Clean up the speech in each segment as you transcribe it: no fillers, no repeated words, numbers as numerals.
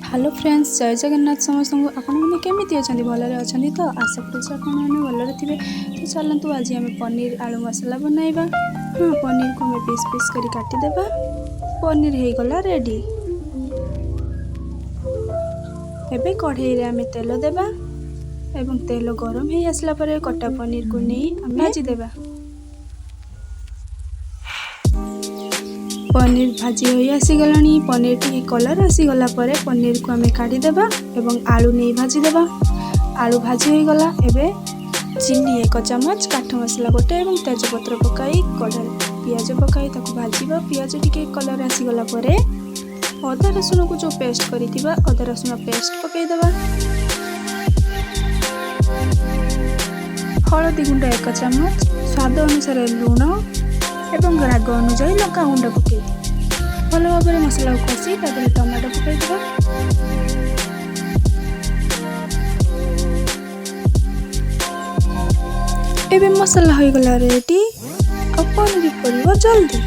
Hello friends, जय जगन्नाथ समस्त को आपने केमी अच्छा भलरे अच्छा तो आशा कर भलरे थे। तो चलतु आज आम पनीर आलू मसला बनइबा। हाँ, पनीर को हमें पीस पीस कर काटिदेबा। पनीर हो गला रेडी। एबे कढ़ई रे आमे तेल देबा एवं तेल गरम हो आसला परे कटा पनीर को नहीं आम भाजीदेबा। पनीर भाजी हो आसीगला। पनीर टी कलर आसीगला परे पनीर को आमे काढ़ीदेबा एवं आलू नहीं भाजीदेबा। आलू भाजी हो गला। एबे चीनी 1 चामच, काठ मसला गोटे और तेजपत्र पकाई कढ़ाई पियाज पकाई ताको भाजीबा। पियाज टिके कलर आसीगला परे अदा रसुण को जो पेस्ट करिथिबा अदा रसुण पेस्ट पकाईदेबा। हलदी गुंड 1 चामच, स्वाद अनुसार लुण एवं राग अनुसार लंका गुंड पकई भल भाव में मसला को कषि टमाटो पकईदेबा। एबे मसला हो गला रेडी। पनीर पड़ो जल्दी।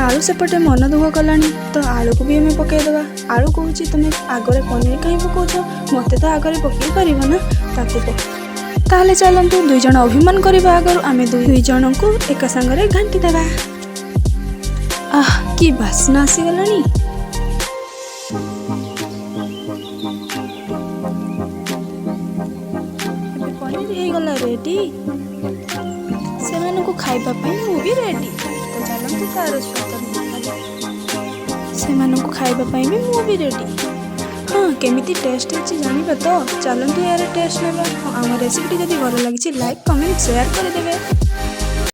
आलू सेपटे मन दुख कलानी तो आलू को भी हमें पकईदेबा। आलू कहूँ तुम्हें आगरे पनीर कहीं पकाच, मत तो आगरे पकई पार ना ताकू ताले चलतु 2 जन अभिमान करबा आगर आमे 2 जन को एक संगरे घंटी देबा। आह की बासना आसी गलानी। पनीर हे गला रेडी। सेमानकु खाइबा पई मु भी रेडी। तो चलतु तार स्वाद सेमानकु खाइबा पई भी मु भी रेडी। हाँ, केमिति टेस्ट है जानिबा तो चलतु यार टेस्ट नेबा। आम रेसिपी जदि भल लगी लाइक कमेंट शेयर कर देबे।